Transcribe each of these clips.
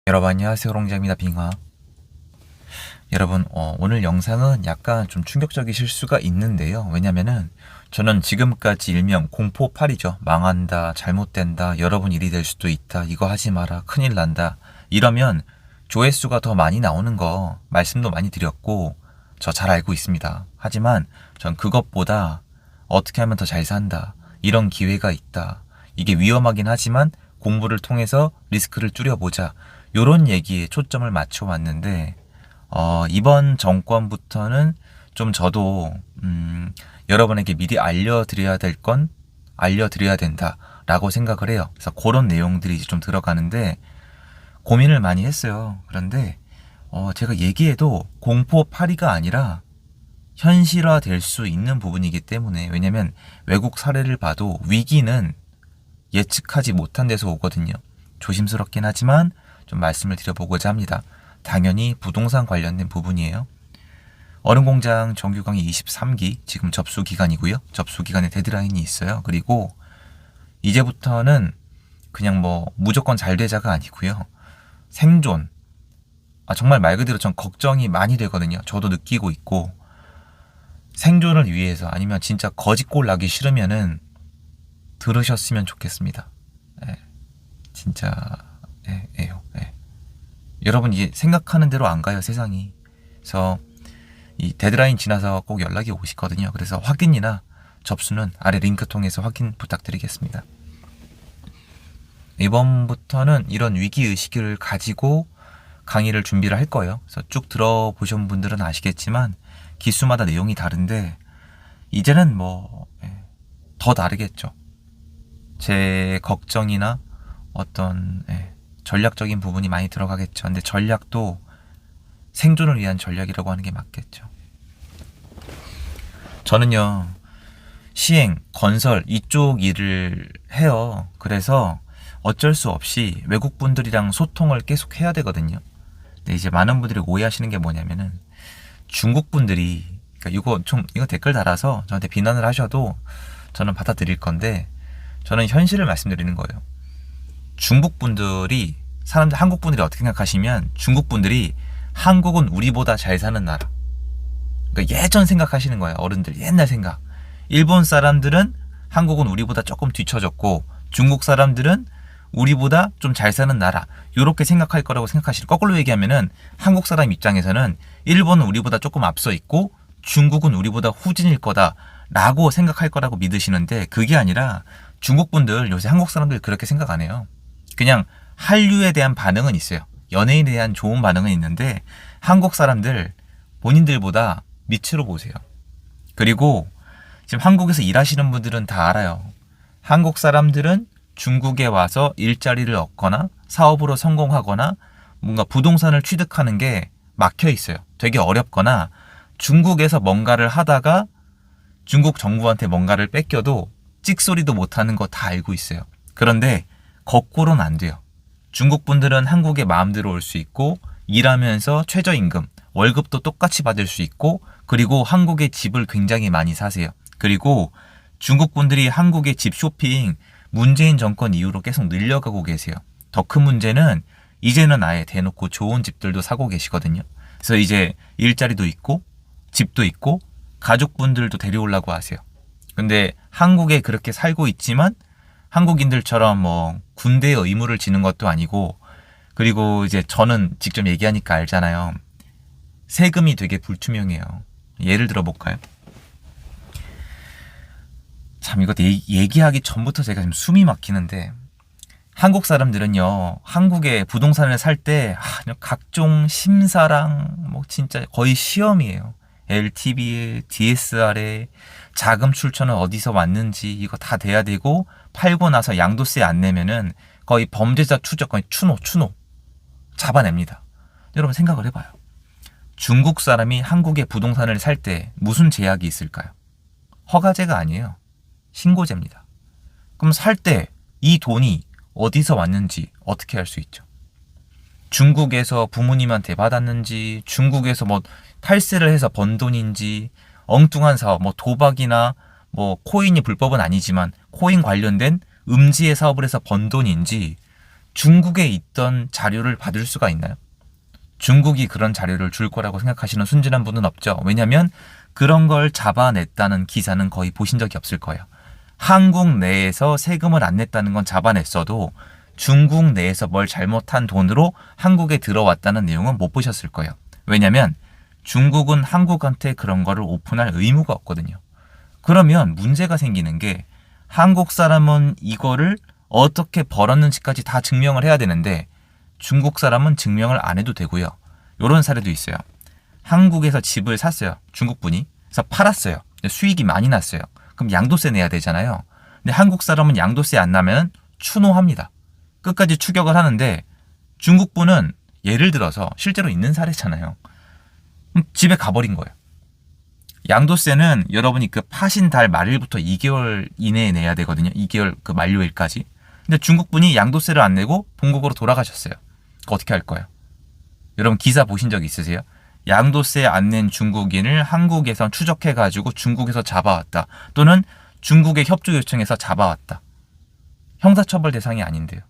여러분 안녕하세요, 롱자입니다. 빙하. 여러분, 오늘 영상은 약간 좀 충격적이실 수가 있는데요. 왜냐면은 저는 지금까지 일명 공포팔이죠. 망한다, 잘못된다, 여러분 일이 될 수도 있다, 이거 하지 마라, 큰일 난다, 이러면 조회수가 더 많이 나오는 거 말씀도 많이 드렸고 저 잘 알고 있습니다. 하지만 전 그것보다 어떻게 하면 더 잘 산다, 이런 기회가 있다, 이게 위험하긴 하지만 공부를 통해서 리스크를 줄여보자, 요런 얘기에 초점을 맞춰 왔는데 이번 정권부터는 좀 저도 여러분에게 미리 알려드려야 될 건 알려드려야 된다라고 생각을 해요. 그래서 그런 내용들이 이제 좀 들어가는데 고민을 많이 했어요. 그런데 제가 얘기해도 공포파리가 아니라 현실화될 수 있는 부분이기 때문에, 왜냐면 외국 사례를 봐도 위기는 예측하지 못한 데서 오거든요. 조심스럽긴 하지만 좀 말씀을 드려보고자 합니다. 당연히 부동산 관련된 부분이에요. 얼음공장 정규 강의 23기 지금 접수 기간이고요. 접수 기간에 데드라인이 있어요. 그리고 이제부터는 그냥 뭐 무조건 잘 되자가 아니고요. 생존. 정말 말 그대로 전 걱정이 많이 되거든요. 저도 느끼고 있고, 생존을 위해서 아니면 진짜 거짓골 나기 싫으면은 들으셨으면 좋겠습니다. 진짜 예요. 여러분, 이게 생각하는 대로 안 가요, 세상이. 그래서 이 데드라인 지나서 꼭 연락이 오시거든요. 그래서 확인이나 접수는 아래 링크 통해서 확인 부탁드리겠습니다. 이번부터는 이런 위기의식을 가지고 강의를 준비를 할 거예요. 그래서 쭉 들어보신 분들은 아시겠지만 기수마다 내용이 다른데 이제는 뭐 더 다르겠죠. 제 걱정이나 어떤 전략적인 부분이 많이 들어가겠죠. 근데 전략도 생존을 위한 전략이라고 하는 게 맞겠죠. 저는요, 시행, 건설 이쪽 일을 해요. 그래서 어쩔 수 없이 외국 분들이랑 소통을 계속 해야 되거든요. 근데 이제 많은 분들이 오해하시는 게 뭐냐면은 중국 분들이, 그러니까 이거 댓글 달아서 저한테 비난을 하셔도 저는 받아들일 건데, 저는 현실을 말씀드리는 거예요. 중국 분들이, 한국 분들이 어떻게 생각하시면 중국 분들이 한국은 우리보다 잘 사는 나라, 그러니까 예전 생각하시는 거예요. 어른들 옛날 생각. 일본 사람들은 한국은 우리보다 조금 뒤처졌고 중국 사람들은 우리보다 좀 잘 사는 나라, 요렇게 생각할 거라고 생각하시는, 거꾸로 얘기하면은 한국 사람 입장에서는 일본은 우리보다 조금 앞서 있고 중국은 우리보다 후진일 거다라고 생각할 거라고 믿으시는데, 그게 아니라 중국 분들, 요새 한국 사람들 그렇게 생각 안 해요. 그냥 한류에 대한 반응은 있어요. 연예인에 대한 좋은 반응은 있는데 한국 사람들 본인들보다 밑으로 보세요. 그리고 지금 한국에서 일하시는 분들은 다 알아요. 한국 사람들은 중국에 와서 일자리를 얻거나 사업으로 성공하거나 뭔가 부동산을 취득하는 게 막혀 있어요. 되게 어렵거나 중국에서 뭔가를 하다가 중국 정부한테 뭔가를 뺏겨도 찍소리도 못하는 거 다 알고 있어요. 그런데 거꾸로는 안 돼요. 중국 분들은 한국에 마음대로 올 수 있고 일하면서 최저임금, 월급도 똑같이 받을 수 있고, 그리고 한국에 집을 굉장히 많이 사세요. 그리고 중국 분들이 한국의 집 쇼핑 문재인 정권 이후로 계속 늘려가고 계세요. 더 큰 문제는 이제는 아예 대놓고 좋은 집들도 사고 계시거든요. 그래서 이제 일자리도 있고 집도 있고 가족분들도 데려오려고 하세요. 근데 한국에 그렇게 살고 있지만 한국인들처럼 뭐 군대의 의무를 지는 것도 아니고, 그리고 이제 저는 직접 얘기하니까 알잖아요. 세금이 되게 불투명해요. 예를 들어 볼까요? 참, 이거 얘기하기 전부터 제가 지금 숨이 막히는데, 한국 사람들은요, 한국에 부동산을 살 때 각종 심사랑 뭐 진짜 거의 시험이에요. LTV에, DSR에, 자금 출처는 어디서 왔는지 이거 다 돼야 되고, 팔고 나서 양도세 안 내면은 거의 범죄자 추적, 거의 추노 잡아냅니다. 여러분 생각을 해봐요. 중국 사람이 한국에 부동산을 살 때 무슨 제약이 있을까요? 허가제가 아니에요. 신고제입니다. 그럼 살 때 이 돈이 어디서 왔는지 어떻게 알 수 있죠? 중국에서 부모님한테 받았는지, 중국에서 뭐 탈세를 해서 번 돈인지, 엉뚱한 사업, 뭐 도박이나 뭐 코인이 불법은 아니지만 코인 관련된 음지의 사업을 해서 번 돈인지, 중국에 있던 자료를 받을 수가 있나요? 중국이 그런 자료를 줄 거라고 생각하시는 순진한 분은 없죠. 왜냐하면 그런 걸 잡아냈다는 기사는 거의 보신 적이 없을 거예요. 한국 내에서 세금을 안 냈다는 건 잡아냈어도 중국 내에서 뭘 잘못한 돈으로 한국에 들어왔다는 내용은 못 보셨을 거예요. 왜냐하면 중국은 한국한테 그런 거를 오픈할 의무가 없거든요. 그러면 문제가 생기는 게 한국 사람은 이거를 어떻게 벌었는지까지 다 증명을 해야 되는데 중국 사람은 증명을 안 해도 되고요. 이런 사례도 있어요. 한국에서 집을 샀어요. 중국 분이. 그래서 팔았어요. 수익이 많이 났어요. 그럼 양도세 내야 되잖아요. 근데 한국 사람은 양도세 안 나면 추노합니다. 끝까지 추격을 하는데 중국 분은 예를 들어서 실제로 있는 사례잖아요. 집에 가버린 거예요. 양도세는 여러분이 그 파신 달 말일부터 2개월 이내에 내야 되거든요. 2개월 그 만료일까지. 근데 중국 분이 양도세를 안 내고 본국으로 돌아가셨어요. 어떻게 할 거예요? 여러분 기사 보신 적 있으세요? 양도세 안 낸 중국인을 한국에서 추적해가지고 중국에서 잡아왔다. 또는 중국에 협조 요청해서 잡아왔다. 형사처벌 대상이 아닌데요.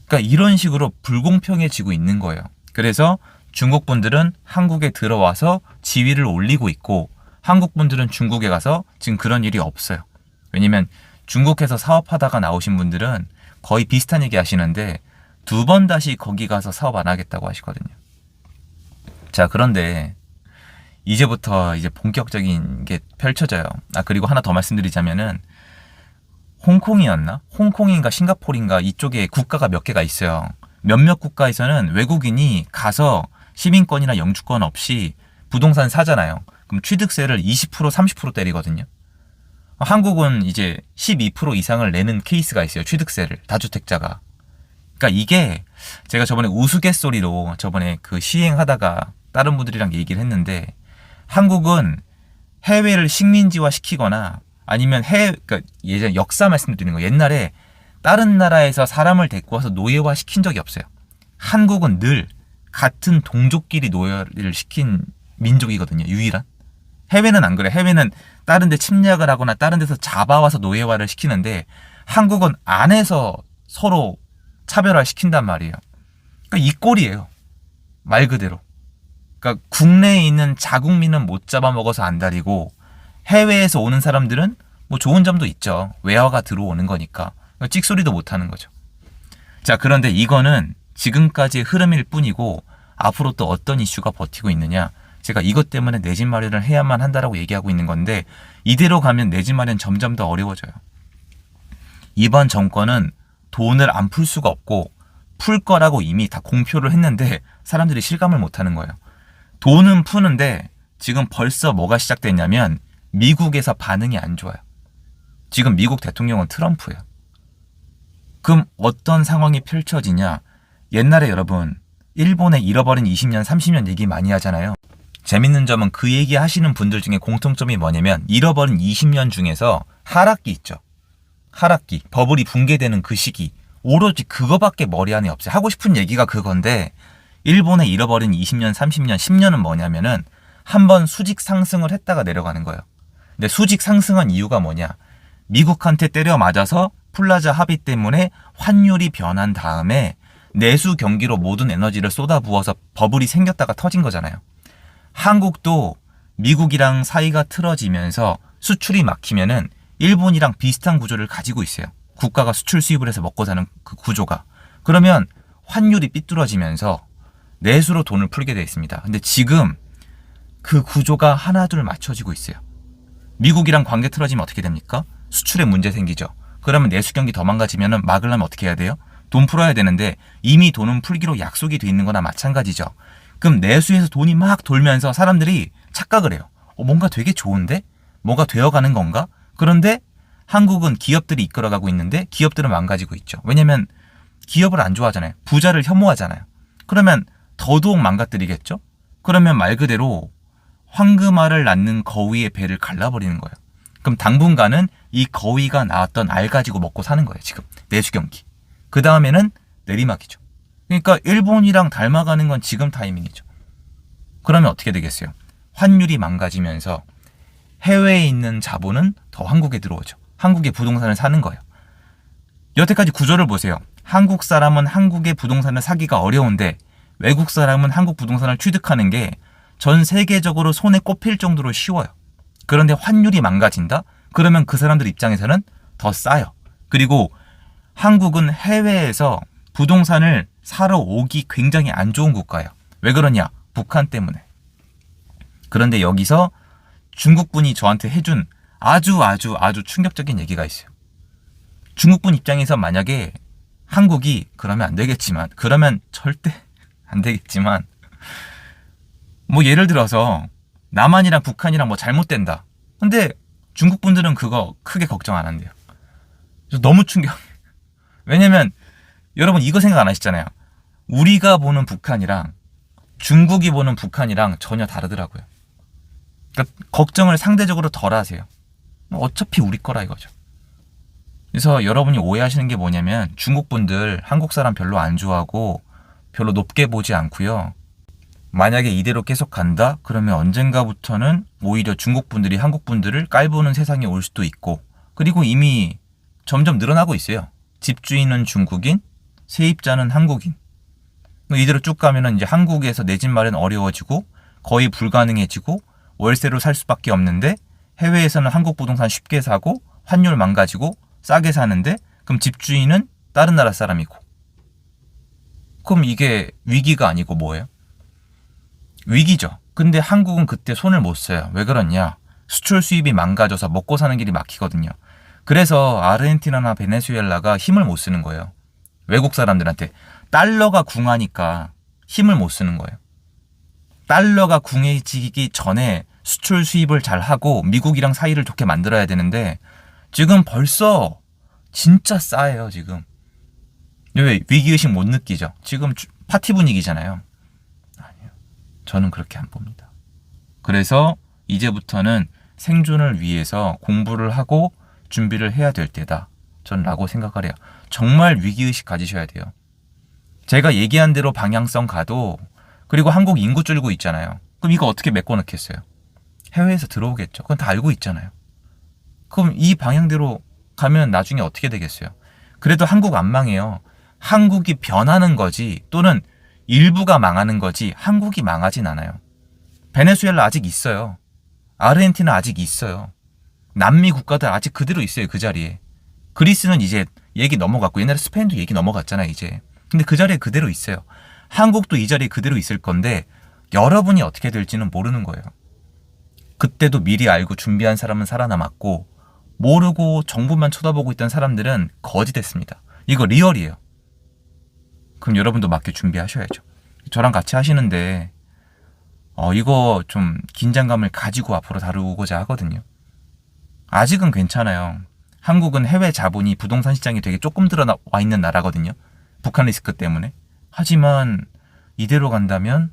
그러니까 이런 식으로 불공평해지고 있는 거예요. 그래서 중국 분들은 한국에 들어와서 지위를 올리고 있고 한국 분들은 중국에 가서 지금 그런 일이 없어요. 왜냐면 중국에서 사업하다가 나오신 분들은 거의 비슷한 얘기 하시는데 2번 다시 거기 가서 사업 안 하겠다고 하시거든요. 자, 그런데 이제부터 이제 본격적인 게 펼쳐져요. 그리고 하나 더 말씀드리자면은 홍콩이었나? 홍콩인가 싱가포르인가 이쪽에 국가가 몇 개가 있어요. 몇몇 국가에서는 외국인이 가서 시민권이나 영주권 없이 부동산 사잖아요. 그럼 취득세를 20% 30% 때리거든요. 한국은 이제 12% 이상을 내는 케이스가 있어요. 취득세를 다주택자가. 그러니까 이게 제가 저번에 우스갯소리로 저번에 그 시행하다가 다른 분들이랑 얘기를 했는데 한국은 해외를 식민지화 시키거나 아니면 그러니까 예전 역사 말씀드리는 거 옛날에 다른 나라에서 사람을 데리고 와서 노예화 시킨 적이 없어요. 한국은 늘 같은 동족끼리 노예를 시킨 민족이거든요. 유일한. 해외는 안 그래. 해외는 다른 데 침략을 하거나 다른 데서 잡아와서 노예화를 시키는데 한국은 안에서 서로 차별화 시킨단 말이에요. 그러니까 이 꼴이에요. 말 그대로. 그러니까 국내에 있는 자국민은 못 잡아먹어서 안달이고 해외에서 오는 사람들은 뭐 좋은 점도 있죠. 외화가 들어오는 거니까. 찍소리도 못 하는 거죠. 자, 그런데 이거는 지금까지의 흐름일 뿐이고 앞으로 또 어떤 이슈가 버티고 있느냐. 제가 이것 때문에 내 집 마련을 해야만 한다라고 얘기하고 있는 건데 이대로 가면 내 집 마련 점점 더 어려워져요. 이번 정권은 돈을 안 풀 수가 없고 풀 거라고 이미 다 공표를 했는데 사람들이 실감을 못 하는 거예요. 돈은 푸는데 지금 벌써 뭐가 시작됐냐면 미국에서 반응이 안 좋아요. 지금 미국 대통령은 트럼프예요. 그럼 어떤 상황이 펼쳐지냐. 옛날에 여러분 일본의 잃어버린 20년 30년 얘기 많이 하잖아요. 재밌는 점은 그 얘기 하시는 분들 중에 공통점이 뭐냐면 잃어버린 20년 중에서 하락기 있죠. 하락기, 버블이 붕괴되는 그 시기. 오로지 그거밖에 머리 안에 없어요. 하고 싶은 얘기가 그건데 일본의 잃어버린 20년, 30년, 10년은 뭐냐면은 한번 수직 상승을 했다가 내려가는 거예요. 근데 수직 상승한 이유가 뭐냐? 미국한테 때려 맞아서 플라자 합의 때문에 환율이 변한 다음에 내수 경기로 모든 에너지를 쏟아부어서 버블이 생겼다가 터진 거잖아요. 한국도 미국이랑 사이가 틀어지면서 수출이 막히면은 일본이랑 비슷한 구조를 가지고 있어요. 국가가 수출 수입을 해서 먹고 사는 그 구조가. 그러면 환율이 삐뚤어지면서 내수로 돈을 풀게 돼 있습니다. 근데 지금 그 구조가 하나둘 맞춰지고 있어요. 미국이랑 관계 틀어지면 어떻게 됩니까? 수출에 문제 생기죠. 그러면 내수 경기 더 망가지면 막으려면 어떻게 해야 돼요? 돈 풀어야 되는데 이미 돈은 풀기로 약속이 돼 있는 거나 마찬가지죠. 그럼 내수에서 돈이 막 돌면서 사람들이 착각을 해요. 뭔가 되게 좋은데? 뭐가 되어가는 건가? 그런데 한국은 기업들이 이끌어가고 있는데 기업들은 망가지고 있죠. 왜냐면 기업을 안 좋아하잖아요. 부자를 혐오하잖아요. 그러면 더더욱 망가뜨리겠죠? 그러면 말 그대로 황금알을 낳는 거위의 배를 갈라버리는 거예요. 그럼 당분간은 이 거위가 낳았던 알 가지고 먹고 사는 거예요. 지금 내수 경기. 그 다음에는 내리막이죠. 그러니까 일본이랑 닮아가는 건 지금 타이밍이죠. 그러면 어떻게 되겠어요? 환율이 망가지면서 해외에 있는 자본은 더 한국에 들어오죠. 한국의 부동산을 사는 거예요. 여태까지 구조를 보세요. 한국 사람은 한국의 부동산을 사기가 어려운데 외국 사람은 한국 부동산을 취득하는 게 전 세계적으로 손에 꼽힐 정도로 쉬워요. 그런데 환율이 망가진다? 그러면 그 사람들 입장에서는 더 싸요. 그리고 한국은 해외에서 부동산을 사러 오기 굉장히 안 좋은 국가예요. 왜 그러냐? 북한 때문에. 그런데 여기서 중국분이 저한테 해준 아주 충격적인 얘기가 있어요. 중국분 입장에서 만약에 한국이 그러면 절대 안 되겠지만 뭐 예를 들어서 남한이랑 북한이랑 뭐 잘못된다. 근데 중국 분들은 그거 크게 걱정 안 한대요. 너무 충격. 왜냐면 여러분 이거 생각 안 하시잖아요. 우리가 보는 북한이랑 중국이 보는 북한이랑 전혀 다르더라고요. 그러니까 걱정을 상대적으로 덜 하세요. 어차피 우리 거라 이거죠. 그래서 여러분이 오해하시는 게 뭐냐면 중국 분들 한국 사람 별로 안 좋아하고 별로 높게 보지 않고요. 만약에 이대로 계속 간다? 그러면 언젠가부터는 오히려 중국 분들이 한국 분들을 깔보는 세상이 올 수도 있고, 그리고 이미 점점 늘어나고 있어요. 집주인은 중국인, 세입자는 한국인. 이대로 쭉 가면은 이제 한국에서 내 집 마련 어려워지고 거의 불가능해지고 월세로 살 수밖에 없는데 해외에서는 한국 부동산 쉽게 사고 환율 망가지고 싸게 사는데 그럼 집주인은 다른 나라 사람이고. 그럼 이게 위기가 아니고 뭐예요? 위기죠. 근데 한국은 그때 손을 못 써요. 왜 그러냐? 수출 수입이 망가져서 먹고 사는 길이 막히거든요. 그래서 아르헨티나나 베네수엘라가 힘을 못 쓰는 거예요. 외국 사람들한테. 달러가 궁하니까 힘을 못 쓰는 거예요. 달러가 궁해지기 전에 수출 수입을 잘 하고 미국이랑 사이를 좋게 만들어야 되는데 지금 벌써 진짜 싸해요, 지금. 왜 위기의식 못 느끼죠? 지금 파티 분위기잖아요. 아니요. 저는 그렇게 안 봅니다. 그래서 이제부터는 생존을 위해서 공부를 하고 준비를 해야 될 때다. 전 라고 생각을 해요. 정말 위기의식 가지셔야 돼요. 제가 얘기한 대로 방향성 가도 그리고 한국 인구 줄고 있잖아요. 그럼 이거 어떻게 메꿔 넣겠어요? 해외에서 들어오겠죠. 그건 다 알고 있잖아요. 그럼 이 방향대로 가면 나중에 어떻게 되겠어요? 그래도 한국 안 망해요. 한국이 변하는 거지 또는 일부가 망하는 거지 한국이 망하진 않아요. 베네수엘라 아직 있어요. 아르헨티나 아직 있어요. 남미 국가들 아직 그대로 있어요. 그 자리에. 그리스는 이제 얘기 넘어갔고 옛날에 스페인도 얘기 넘어갔잖아요. 이제. 근데 그 자리에 그대로 있어요. 한국도 이 자리에 그대로 있을 건데 여러분이 어떻게 될지는 모르는 거예요. 그때도 미리 알고 준비한 사람은 살아남았고 모르고 정부만 쳐다보고 있던 사람들은 거지됐습니다. 이거 리얼이에요. 그럼 여러분도 맞게 준비하셔야죠. 저랑 같이 하시는데 이거 좀 긴장감을 가지고 앞으로 다루고자 하거든요. 아직은 괜찮아요. 한국은 해외 자본이 부동산 시장이 되게 조금 들어와 있는 나라거든요. 북한 리스크 때문에. 하지만 이대로 간다면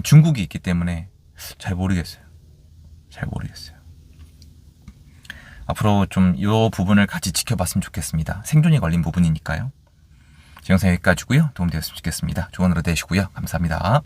중국이 있기 때문에 잘 모르겠어요. 앞으로 좀 이 부분을 같이 지켜봤으면 좋겠습니다. 생존이 걸린 부분이니까요. 영상 여기까지고요. 도움되었으면 좋겠습니다. 좋은 하루 되시고요. 감사합니다.